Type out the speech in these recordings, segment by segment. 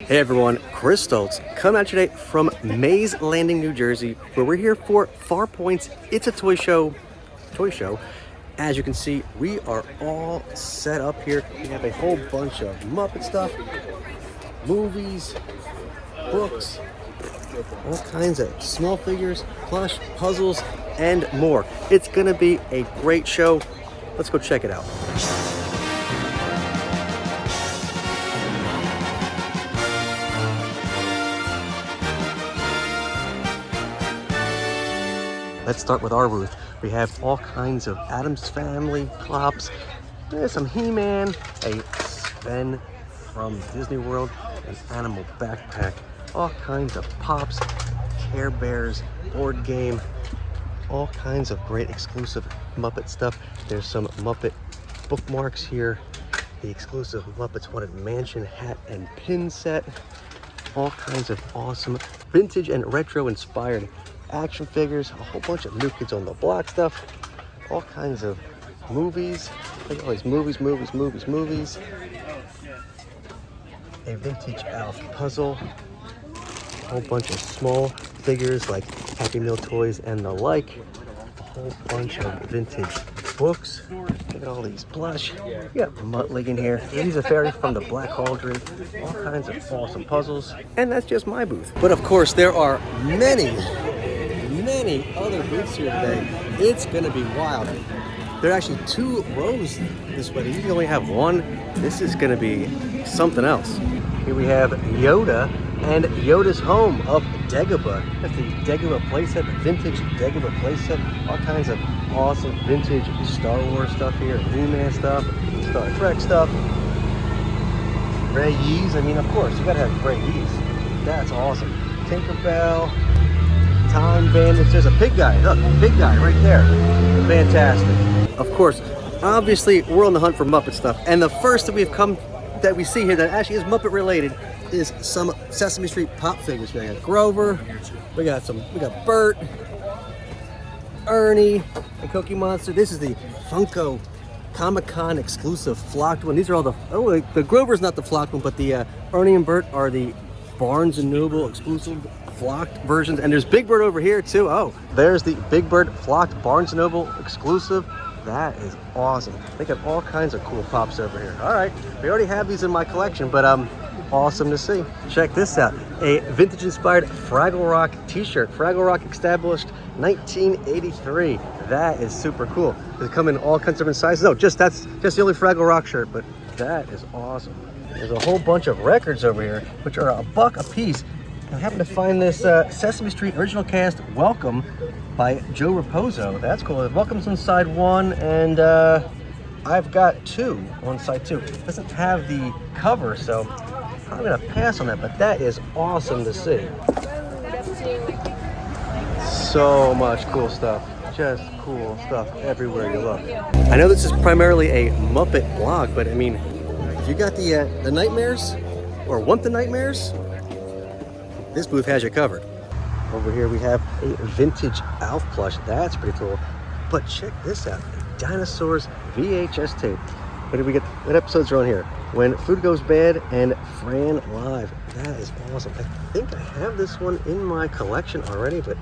Hey everyone, Chris Stoltz coming at you today from Mays Landing, New Jersey, where we're here for Farpoint's It's a Toy Show. As you can see, we are all set up here. We have a whole bunch of Muppet stuff, movies, books, all kinds of small figures, plush, puzzles, and more. It's gonna be a great show. Let's go check it out. Let's start with our booth. We have all kinds of Addams Family props. There's some He-Man, a Sven from Disney World, an animal backpack, all kinds of pops, Care Bears, board game, all kinds of great exclusive Muppet stuff. There's some Muppet bookmarks here, the exclusive Muppets Haunted Mansion hat and pin set, all kinds of awesome vintage and retro inspired action figures, a whole bunch of New Kids on the Block stuff, all kinds of movies. Look at all these movies. A vintage Alf puzzle, a whole bunch of small figures like Happy Meal toys and the like, a whole bunch of vintage books. Look at all these plush. You got Muttley in here. He's a fairy from the Black Cauldron. All kinds of awesome puzzles. And that's just my booth. But of course, there are many other booths here today. It's gonna be wild. There are actually 2 rows this way. You usually only have one. This is gonna be something else. Here we have Yoda and Yoda's Home of Dagobah. That's the Dagobah playset, the vintage Dagobah playset. All kinds of awesome vintage Star Wars stuff here, He-Man stuff, Star Trek stuff. Ray Yeez, I mean, of course, you gotta have Ray Yeez. That's awesome. Tinkerbell. Time Bandits. There's a big guy. Look, big guy right there. Fantastic. Of course, obviously, we're on the hunt for Muppet stuff, and the first that we see here that actually is Muppet related is some Sesame Street pop figures. We got Grover. We got Bert, Ernie, and Cookie Monster. This is the Funko Comic-Con exclusive flocked one. These are all the Grover's not the flocked one, but the Ernie and Bert are the Barnes & Noble exclusive flocked versions. And there's Big Bird over here too. Oh, there's the Big Bird flocked Barnes & Noble exclusive. That is awesome. They got all kinds of cool pops over here. All right, we already have these in my collection, but awesome to see. Check this out, a vintage inspired Fraggle Rock t-shirt. Fraggle Rock established 1983. That is super cool. They come in all kinds of different sizes. No, that's just the only Fraggle Rock shirt, but that is awesome. There's a whole bunch of records over here, which are $1 a piece. I happened to find this Sesame Street original cast Welcome by Joe Raposo. That's cool. Welcome's on side 1, and I've got 2 on side 2. It doesn't have the cover, so I'm gonna pass on that, but that is awesome to see. So much cool stuff. Just cool stuff everywhere you look. I know this is primarily a Muppet blog, but I mean, if you got the nightmares or want the nightmares, this booth has you covered. Over here we have a vintage Alf plush. That's pretty cool. But check this out, a Dinosaurs VHS tape. What did we get? What episodes are on here? When Food Goes Bad and Fran Live. That is awesome. I think I have this one in my collection already, but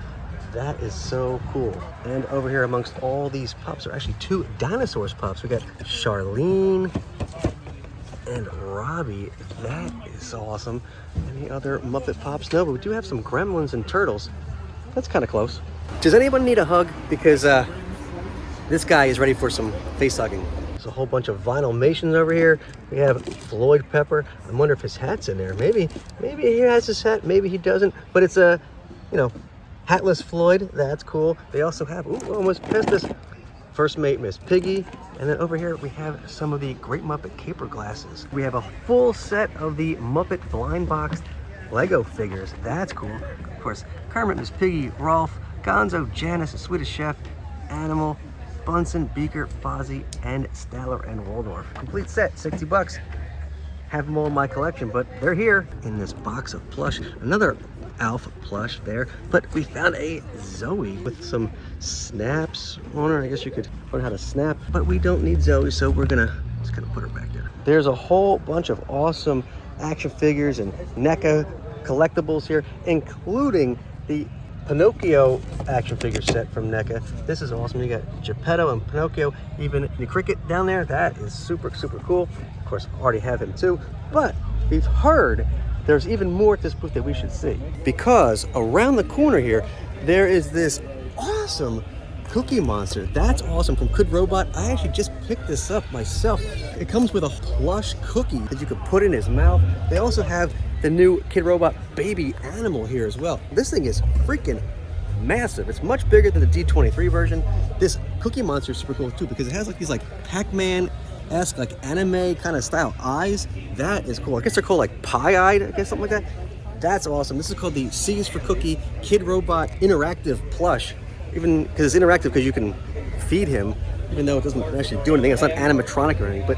that is so cool. And over here amongst all these pops are actually 2 Dinosaurs pops. We got Charlene and Robbie. That is awesome. Any other Muppet pops? No, but we do have some Gremlins and Turtles. That's kind of close. Does anyone need a hug? Because this guy is ready for some face hugging. There's a whole bunch of Vinylmations over here. We have Floyd Pepper. I wonder if his hat's in there. Maybe he has his hat, maybe he doesn't. But it's a, hatless Floyd. That's cool. They also have, almost missed this, First Mate Miss Piggy. And then over here we have some of the Great Muppet Caper Glasses. We have a full set of the Muppet blind box Lego figures. That's cool. Of course, Kermit, Miss Piggy, Rolf, Gonzo, Janice, Swedish Chef, Animal, Bunsen, Beaker, Fozzie, and Statler and Waldorf. Complete set, $60. Have them all in my collection, but they're here in this box of plush. Another Alf plush there, but we found a Zoe with some snaps on her. I guess you could learn how to snap, but we don't need Zoe, so we're just gonna put her back there. There's a whole bunch of awesome action figures and NECA collectibles here, including the Pinocchio action figure set from NECA. This is awesome. You got Geppetto and Pinocchio, even the cricket down there. That is super, super cool. Of course, I already have him too, but we've heard there's even more at this booth that we should see, because around the corner here, there is this awesome Cookie Monster. That's awesome, from Kid Robot. I actually just picked this up myself. It comes with a plush cookie that you could put in his mouth. They also have the new Kid Robot baby animal here as well. This thing is freaking massive. It's much bigger than the D23 version. This Cookie Monster is super cool too, because it has like these like Pac-Man-esque like anime kind of style eyes. That is cool. I guess they're called like pie-eyed, I guess, something like that. That's awesome. This is called the C's for Cookie Kid Robot interactive plush. Even because it's interactive, because you can feed him, even though it doesn't actually do anything. It's not animatronic or anything, but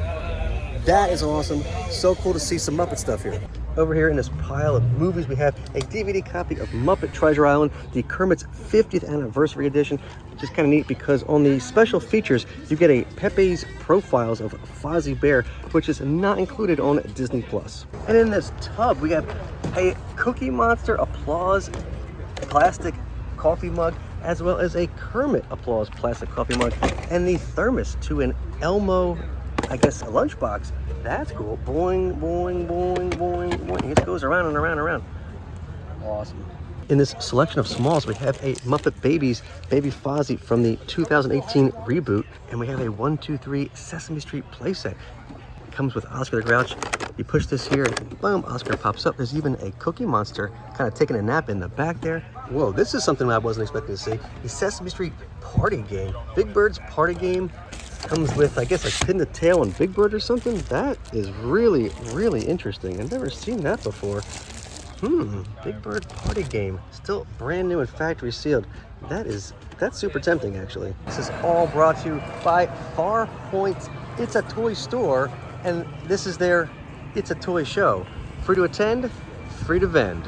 that is awesome. So cool to see some Muppet stuff here. Over here in this pile of movies, we have a DVD copy of Muppet Treasure Island, the Kermit's 50th anniversary edition, which is kind of neat because on the special features, you get a Pepe's Profiles of Fozzie Bear, which is not included on Disney Plus. And in this tub, we have a Cookie Monster Applause plastic coffee mug, as well as a Kermit Applause plastic coffee mug, and the thermos to an Elmo, I guess, a lunchbox. That's cool. Boing, boing, boing, boing, boing. It goes around and around and around. Awesome. In this selection of smalls, we have a Muppet Babies Baby Fozzie from the 2018 reboot, and we have a 1, 2, 3 Sesame Street playset. It comes with Oscar the Grouch. You push this here, and boom, Oscar pops up. There's even a Cookie Monster kind of taking a nap in the back there. Whoa, this is something I wasn't expecting to see. The Sesame Street party game. Big Bird's party game comes with, I guess, a Pin the Tail and Big Bird or something. That is really, really interesting. I've never seen that before. Big Bird party game. Still brand new and factory sealed. That's super tempting, actually. This is all brought to you by Farpoint. It's a toy store, and this is their It's a Toy show. Free to attend, free to vend.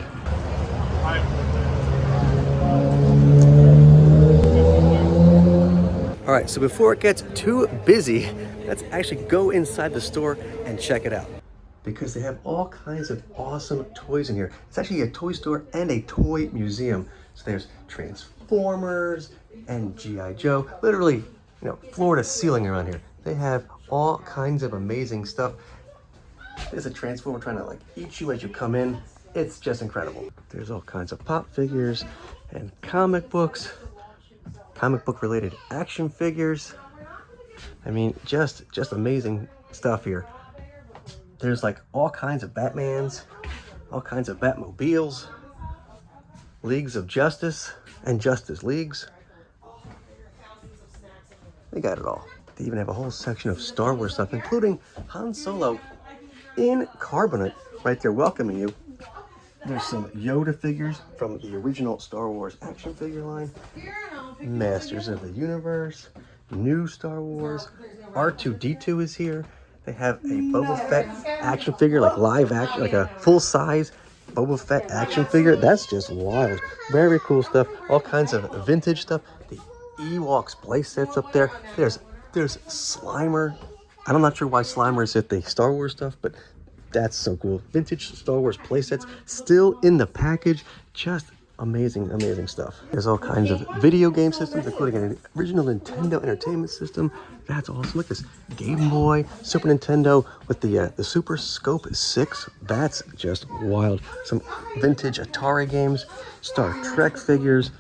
All right, so before it gets too busy, let's actually go inside the store and check it out, because they have all kinds of awesome toys in here. It's actually a toy store and a toy museum. So there's Transformers and G.I. Joe, literally, floor to ceiling around here. They have all kinds of amazing stuff. There's a Transformer trying to like eat you as you come in. It's just incredible. There's all kinds of pop figures and comic books, comic book related action figures. I mean, just amazing stuff here. There's like all kinds of Batmans, all kinds of Batmobiles, Leagues of Justice and Justice Leagues. They got it all. They even have a whole section of Star Wars stuff, including Han Solo in carbonate right there welcoming you. There's some Yoda figures from the original Star Wars action figure line. Masters of the Universe, new Star Wars. R2-D2 is here. They have a Boba Fett action figure, like live action, like a full-size Boba Fett action figure. That's just wild. Very cool stuff. All kinds of vintage stuff. The Ewoks play sets up there. There's Slimer. I'm not sure why Slimer is at the Star Wars stuff, but that's so cool. Vintage Star Wars playsets still in the package. Just amazing, amazing stuff. There's all kinds of video game systems, including an original Nintendo Entertainment System. That's awesome. Look at this Game Boy, Super Nintendo with the Super Scope 6. That's just wild. Some vintage Atari games, Star Trek figures,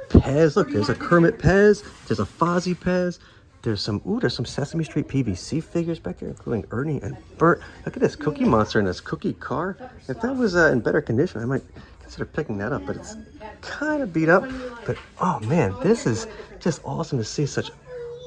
Pez. Look, there's a Kermit Pez. There's a Fozzie Pez. There's some Sesame Street PVC figures back there, including Ernie and Bert. Look at this Cookie Monster and this cookie car. If that was in better condition, I might consider picking that up, but it's kind of beat up. But oh man, this is just awesome to see such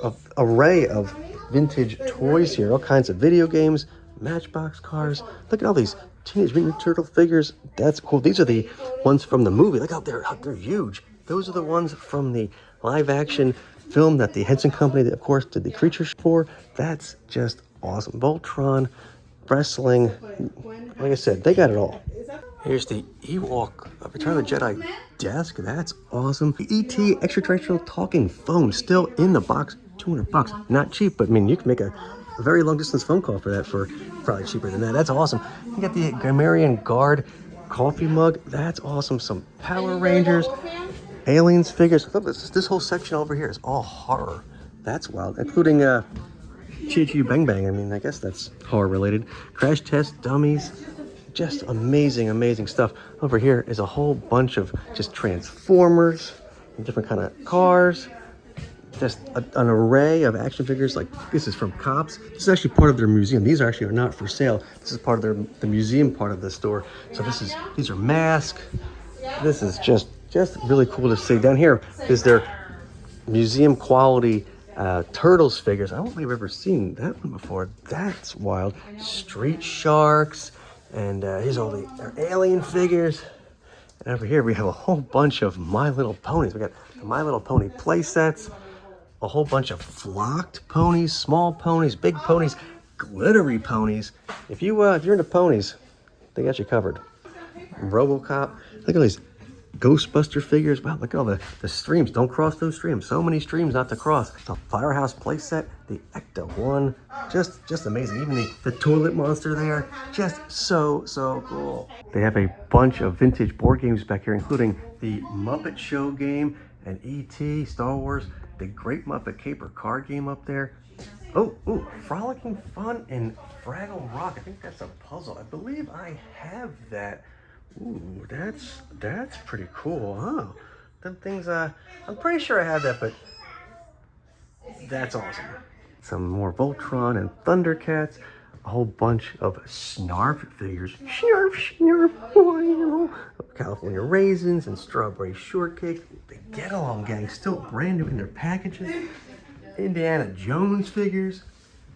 an array of vintage toys here. All kinds of video games, Matchbox cars. Look at all these Teenage Mutant Ninja Turtle figures. That's cool. These are the ones from the movie. Look out there, they're huge. Those are the ones from the live action film that the Henson company, of course, did the creatures for. That's just awesome. Voltron, wrestling. Like I said, they got it all. Here's the Ewok Return of the Jedi desk. That's awesome. The ET extraterrestrial talking phone still in the box. $200. Not cheap, but I mean, you can make a a very long distance phone call for that for probably cheaper than that. That's awesome. You got the Grammarian Guard coffee mug. That's awesome. Some Power Rangers, Aliens figures. Look, this whole section over here is all horror. That's wild, including Choo Choo Bang Bang. I mean, I guess that's horror related. Crash Test Dummies. Just amazing, amazing stuff. Over here is a whole bunch of just Transformers and different kind of cars. Just an array of action figures. Like this is from Cops. This is actually part of their museum. These are not for sale. This is part of the museum part of the store. So these are masks. This is just really cool to see. Down here is their museum quality Turtles figures. I don't think I've ever seen that one before. That's wild. Street Sharks, and here's all their alien figures. And over here we have a whole bunch of My Little Ponies. We got the My Little Pony play sets. A whole bunch of flocked ponies, small ponies, big ponies, glittery ponies. If you're into ponies, they got you covered. RoboCop. Look at all these Ghostbuster figures. Wow, look at all the streams. Don't cross those streams. So many streams not to cross. The Firehouse playset, the Ecto 1. Just amazing. Even the toilet monster there. Just so cool. They have a bunch of vintage board games back here, including the Muppet Show game and E.T., Star Wars. The Great Muppet Caper card game up there. Oh, Frolicking Fun and Fraggle Rock. I think that's a puzzle. I believe I have that. Ooh, that's pretty cool, huh? Them things, I'm pretty sure I have that, but that's awesome. Some more Voltron and Thundercats. A whole bunch of Snarf figures. Snarf. California Raisins and Strawberry Shortcake. The Get Along Gang, still brand new in their packages. Indiana Jones figures.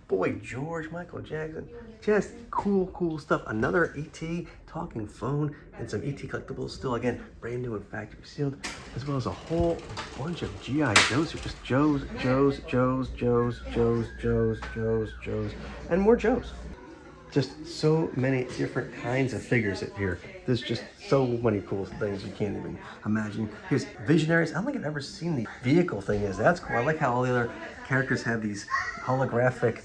Boy George, Michael Jackson. Just cool stuff. Another E.T. talking phone and some E.T. collectibles, still again brand new and factory sealed, as well as a whole bunch of G.I. Joes. Just Joes, and more Joes. Just so many different kinds of figures here. There's just so many cool things you can't even imagine. Here's Visionaries. I don't think I've ever seen the vehicle thing is. That's cool. I like how all the other characters have these holographic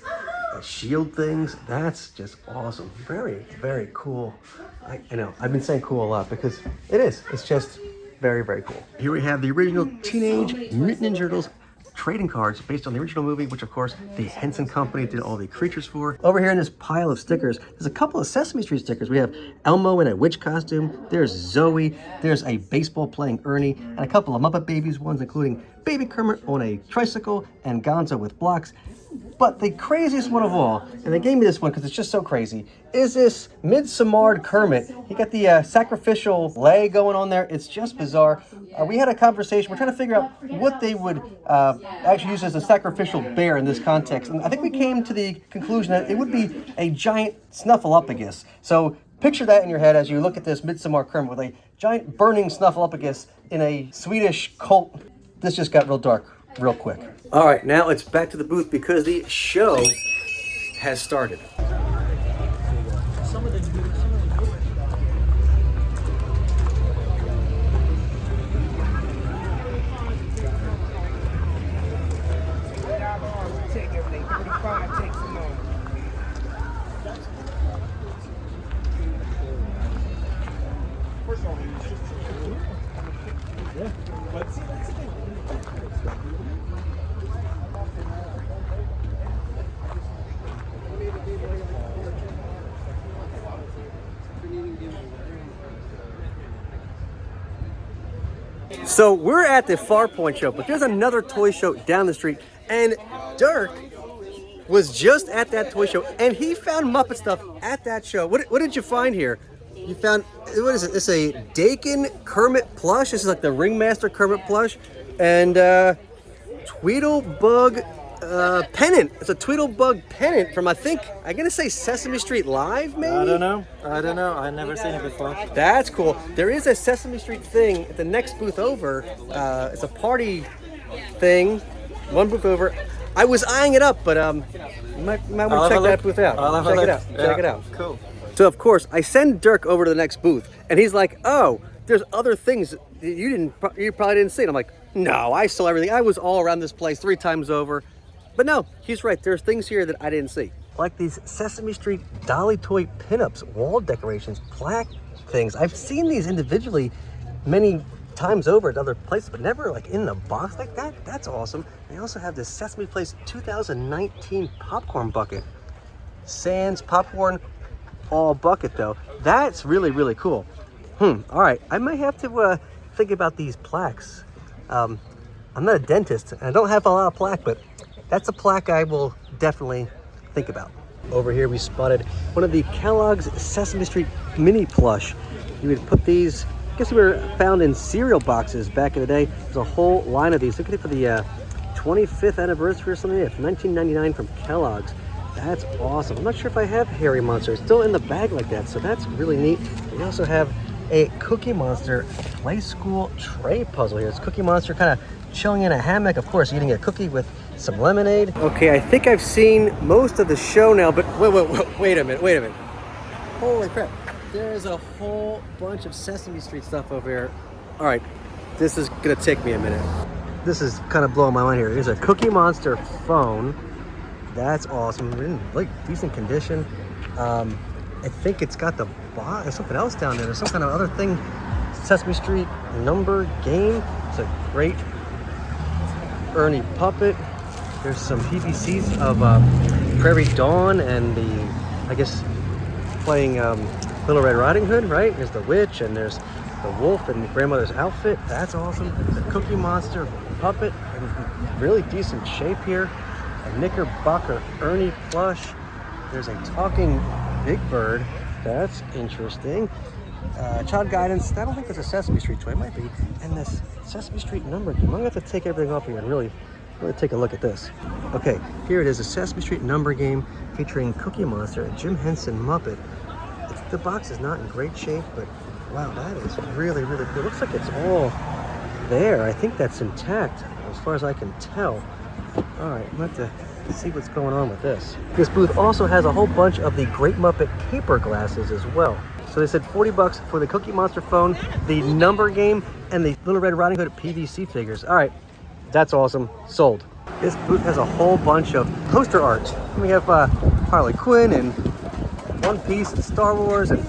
shield things. That's just awesome. Very, very cool. I know, I've been saying cool a lot because it is. It's just very, very cool. Here we have the original Teenage Mutant Ninja Turtles trading cards based on the original movie, which of course the Henson company did all the creatures for. Over here in this pile of stickers, there's a couple of Sesame Street stickers. We have Elmo in a witch costume, there's Zoe, there's a baseball playing Ernie, and a couple of Muppet Babies ones, including Baby Kermit on a tricycle and Gonzo with blocks. But the craziest one of all, and they gave me this one because it's just so crazy, is this Midsommar Kermit. He got the sacrificial leg going on there. It's just bizarre. We had a conversation. We're trying to figure out what they would actually use as a sacrificial bear in this context. And I think we came to the conclusion that it would be a giant Snuffleupagus. So picture that in your head as you look at this Midsommar Kermit with a giant burning Snuffleupagus in a Swedish cult. This just got real dark real quick. All right, now it's back to the booth because the show has started. So we're at the Farpoint show, but there's another toy show down the street, and Dirk was just at that toy show, and he found Muppet stuff at that show. What did you find here? You found, what is it? It's a Dakin Kermit plush. This is like the Ringmaster Kermit plush, and Tweedlebug pennant. It's a Tweedlebug pennant from, I'm gonna say Sesame Street Live, maybe? I don't know. I've never seen it before. That's cool. There is a Sesame Street thing at the next booth over. It's a party thing. One booth over. I was eyeing it up, but you might want to check that booth out. Check it out. Cool. So of course, I send Dirk over to the next booth, and he's like, "Oh, there's other things that you probably didn't see." And I'm like, "No, I saw everything. I was all around this place 3 times over. But no, he's right. There's things here that I didn't see. Like these Sesame Street Dolly Toy pinups, wall decorations, plaque things. I've seen these individually many times over at other places, but never like in the box like that. That's awesome. They also have this Sesame Place 2019 popcorn bucket. Sans popcorn, all bucket though. That's really, really cool. All right, I might have to think about these plaques. I'm not a dentist, and I don't have a lot of plaque, but that's a plaque I will definitely think about. Over here we spotted one of the Kellogg's Sesame Street mini plush. You would put these, I guess they were found in cereal boxes back in the day. There's a whole line of these. Look at it for the 25th anniversary or something. Yeah, $19.99 from Kellogg's. That's awesome. I'm not sure if I have Harry Monster. It's still in the bag like that, so that's really neat. We also have a Cookie Monster Play School tray puzzle here. It's Cookie Monster kind of chilling in a hammock, of course, eating a cookie with some lemonade. Okay, I think I've seen most of the show now, but wait a minute. Holy crap. There's a whole bunch of Sesame Street stuff over here. All right, this is gonna take me a minute. This is kind of blowing my mind here. Here's a Cookie Monster phone. That's awesome. In like decent condition. I think it's got the box. There's something else down there. There's some kind of other thing. Sesame Street number game. It's a great Ernie puppet. There's some PVCs of Prairie Dawn and the, I guess, playing Little Red Riding Hood, right? There's the witch and there's the wolf and the grandmother's outfit. That's awesome. The Cookie Monster puppet in really decent shape here. A Knickerbocker Ernie plush. There's a talking Big Bird. That's interesting. Child guidance. I don't think there's a Sesame Street toy. It might be. And this Sesame Street number game. I'm gonna have to take everything off here and really take a look at this. Okay, here it is, a Sesame Street number game featuring Cookie Monster and Jim Henson Muppet. The box is not in great shape, but wow, that is really, really cool. It looks like it's all there. I think that's intact as far as I can tell. All right, I'm gonna have to see what's going on with this. This booth also has a whole bunch of the Great Muppet paper glasses as well. So they said $40 for the Cookie Monster phone, the number game, and the Little Red Riding Hood PVC figures. All right, that's awesome. Sold. This booth has a whole bunch of poster art. We have Harley Quinn and One Piece and Star Wars, and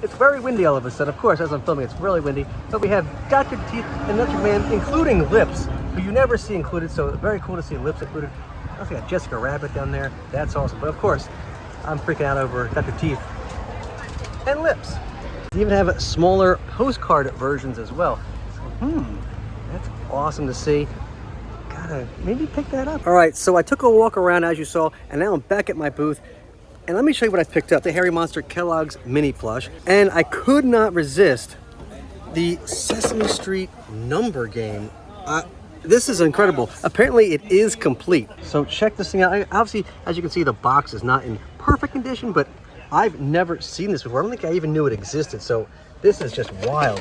it's very windy all of a sudden. Of course, as I'm filming, it's really windy. But we have Dr. Teeth and Electric Man, including Lips, who you never see included, so very cool to see Lips included. I also got Jessica Rabbit down there. That's awesome. But of course, I'm freaking out over Dr. Teeth and Lips. They even have smaller postcard versions as well. So, that's awesome to see. Gotta maybe pick that up. All right, so I took a walk around as you saw, and now I'm back at my booth. And let me show you what I picked up. The Harry Monster Kellogg's mini plush. And I could not resist the Sesame Street number game. This is incredible. Apparently it is complete. So check this thing out. Obviously, as you can see, the box is not in perfect condition, but I've never seen this before. I don't think I even knew it existed. So this is just wild.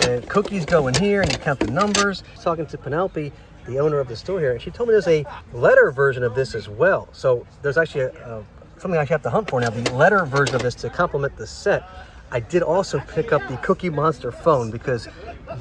And cookies go in here and you count the numbers. I was talking to Penelope, the owner of the store here, and she told me there's a letter version of this as well. So there's actually something I actually have to hunt for now, the letter version of this to complement the set. I did also pick up the Cookie Monster phone because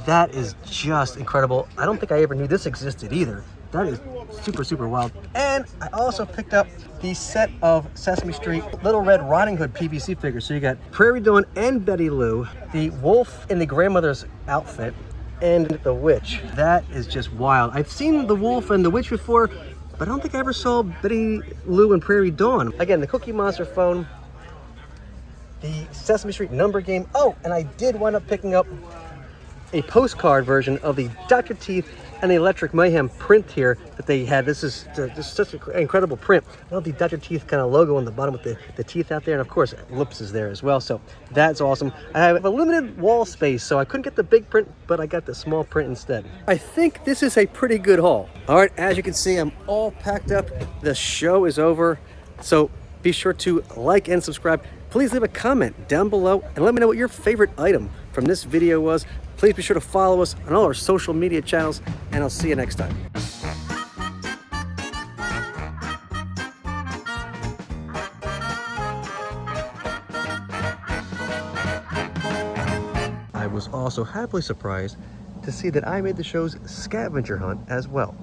that is just incredible. I don't think I ever knew this existed either. That is super, super wild. And I also picked up the set of Sesame Street Little Red Riding Hood PVC figures. So you got Prairie Dawn and Betty Lou, the wolf in the grandmother's outfit, and the witch. That is just wild. I've seen the wolf and the witch before, but I don't think I ever saw Betty Lou and Prairie Dawn. Again, the Cookie Monster phone, the Sesame Street number game. Oh, and I did wind up picking up a postcard version of the Dr. Teeth and the Electric Mayhem print here that they had. This is such an incredible print. I love the Dr. Teeth kind of logo on the bottom with the teeth out there, and of course Lips is there as well, so that's awesome. I have a limited wall space, so I couldn't get the big print, but I got the small print instead. I think this is a pretty good haul. All right, as you can see, I'm all packed up. The show is over, so be sure to like and subscribe. Please leave a comment down below and let me know what your favorite item from this video was. Please be sure to follow us on all our social media channels, and I'll see you next time. I was also happily surprised to see that I made the show's scavenger hunt as well.